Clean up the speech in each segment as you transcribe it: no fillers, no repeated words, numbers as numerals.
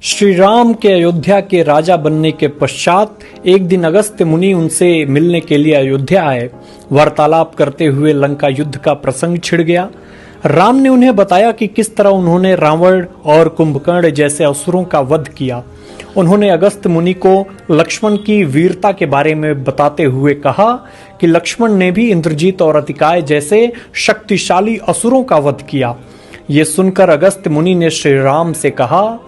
श्री राम के अयोध्या के राजा बनने के पश्चात एक दिन अगस्त्य मुनि उनसे मिलने के लिए अयोध्या आए। वार्तालाप करते हुए लंका युद्ध का प्रसंग छिड़ गया। राम ने उन्हें बताया कि किस तरह उन्होंने रावण और कुंभकर्ण जैसे असुरों का वध किया। उन्होंने अगस्त्य मुनि को लक्ष्मण की वीरता के बारे में बताते हुए कहा कि लक्ष्मण ने भी इंद्रजीत और अतिकाय जैसे शक्तिशाली असुरों का वध किया। ये सुनकर अगस्त्य मुनि ने श्री राम से कहा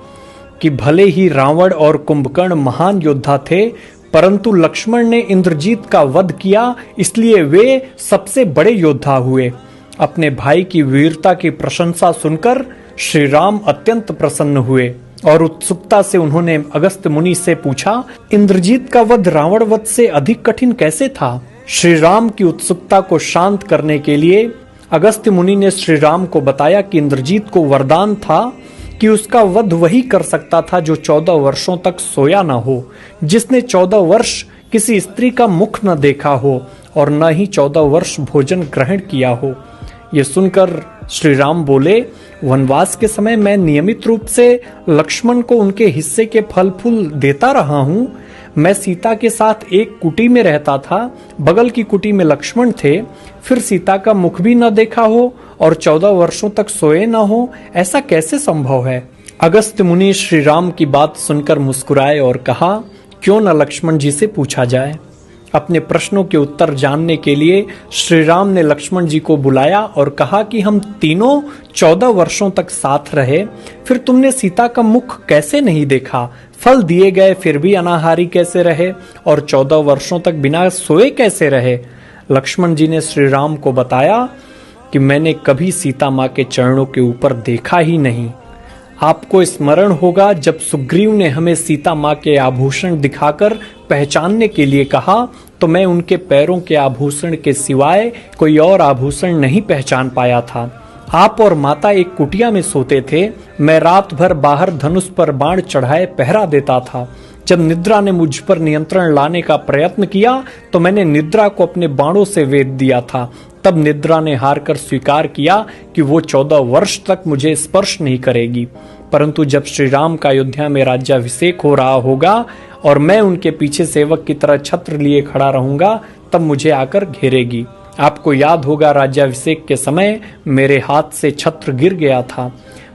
कि भले ही रावण और कुंभकर्ण महान योद्धा थे, परंतु लक्ष्मण ने इंद्रजीत का वध किया, इसलिए वे सबसे बड़े योद्धा हुए। अपने भाई की वीरता की प्रशंसा सुनकर श्री राम अत्यंत प्रसन्न हुए और उत्सुकता से उन्होंने अगस्त्य मुनि से पूछा, इंद्रजीत का वध रावण वध से अधिक कठिन कैसे था? श्री राम की उत्सुकता को शांत करने के लिए अगस्त्य मुनि ने श्री राम को बताया कि इंद्रजीत को वरदान था कि उसका वध वही कर सकता था जो 14 वर्षों तक सोया न हो, जिसने 14 वर्ष किसी स्त्री का मुख न देखा हो और न ही 14 वर्ष भोजन ग्रहण किया हो। ये सुनकर श्री राम बोले, वनवास के समय मैं नियमित रूप से लक्ष्मण को उनके हिस्से के फल फूल देता रहा हूँ। मैं सीता के साथ एक कुटी में रहता था, बगल की कुटी में लक्ष्मण थे, फिर सीता का मुख भी न देखा हो और 14 वर्षों तक सोए न हो, ऐसा कैसे संभव है? अगस्त्य मुनि श्री राम की बात सुनकर मुस्कुराए और कहा, क्यों न लक्ष्मण जी से पूछा जाए। अपने प्रश्नों के उत्तर जानने के लिए श्री राम ने लक्ष्मण जी को बुलाया और कहा कि हम तीनों 14 वर्षों तक साथ रहे, फिर तुमने सीता का मुख कैसे नहीं देखा? फल दिए गए फिर भी अनाहारी कैसे रहे और 14 वर्षों तक बिना सोए कैसे रहे? लक्ष्मण जी ने श्री राम को बताया कि मैंने कभी सीता माँ के चरणों के ऊपर देखा ही नहीं। आपको स्मरण होगा जब सुग्रीव ने हमें सीता माँ के आभूषण दिखाकर पहचानने के लिए कहा, तो मैं उनके पैरों के आभूषण के सिवाय कोई और आभूषण नहीं पहचान पाया था। आप और माता एक कुटिया में सोते थे, मैं रात भर बाहर धनुष पर बाण चढ़ाए पहरा देता था। जब निद्रा ने मुझ पर नियंत्रण लाने का प्रयत्न किया तो मैंने निद्रा को अपने बाणों से वेध दिया था। तब निद्रा ने हार कर स्वीकार किया कि वो 14 वर्ष तक मुझे स्पर्श नहीं करेगी, परंतु जब श्री राम का अयोध्या में राज्याभिषेक हो रहा होगा और मैं उनके पीछे सेवक की तरह छत्र लिए खड़ा रहूंगा, तब मुझे आकर घेरेगी। आपको याद होगा राज्याभिषेक के समय मेरे हाथ से छत्र गिर गया था।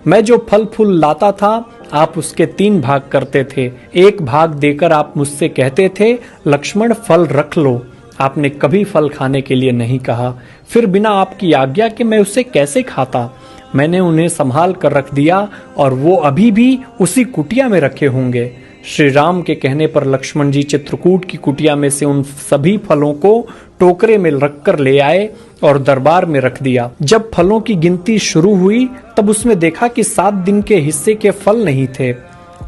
मैं जो फल फूल लाता था, आप उसके 3 भाग करते थे। एक भाग देकर आप मुझसे कहते थे, लक्ष्मण फल रख लो। आपने कभी फल खाने के लिए नहीं कहा। फिर बिना आपकी आज्ञा के मैं उसे कैसे खाता? मैंने उन्हें संभाल कर रख दिया और वो अभी भी उसी कुटिया में रखे होंगे। श्री राम के कहने पर लक्ष्मण जी चित्रकूट की कुटिया में से उन सभी फलों को टोकरे में रखकर ले आए और दरबार में रख दिया। जब फलों की गिनती शुरू हुई तब उसमें देखा कि 7 दिन के हिस्से के फल नहीं थे।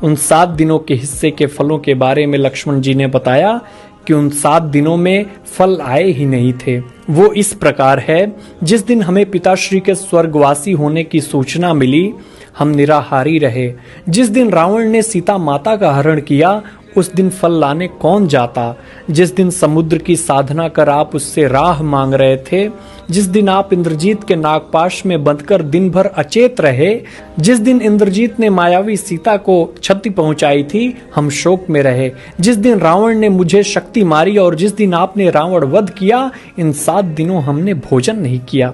उन 7 दिनों के हिस्से के फलों के बारे में लक्ष्मण जी ने बताया कि उन 7 दिनों में फल आए ही नहीं थे। वो इस प्रकार है, जिस दिन हमें पिताश्री के स्वर्गवासी होने की सूचना मिली, हम निराहारी रहे। जिस दिन रावण ने सीता माता का हरण किया, उस दिन फल लाने कौन जाता? जिस दिन समुद्र की साधना कर आप उससे राह मांग रहे थे, जिस दिन आप इंद्रजीत के नागपाश में बंधकर दिन भर अचेत रहे, जिस दिन इंद्रजीत ने मायावी सीता को क्षति पहुंचाई थी, हम शोक में रहे। जिस दिन रावण ने मुझे शक्ति मारी और जिस दिन आपने रावण वध किया, इन 7 दिनों हमने भोजन नहीं किया।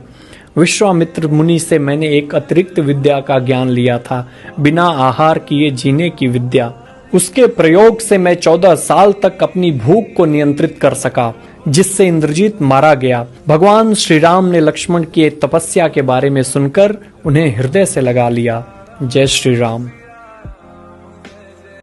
विश्वामित्र मुनि से मैंने एक अतिरिक्त विद्या का ज्ञान लिया था, बिना आहार किए जीने की विद्या। उसके प्रयोग से मैं 14 साल तक अपनी भूख को नियंत्रित कर सका, जिससे इंद्रजीत मारा गया। भगवान श्री राम ने लक्ष्मण की तपस्या के बारे में सुनकर उन्हें हृदय से लगा लिया। जय श्री राम।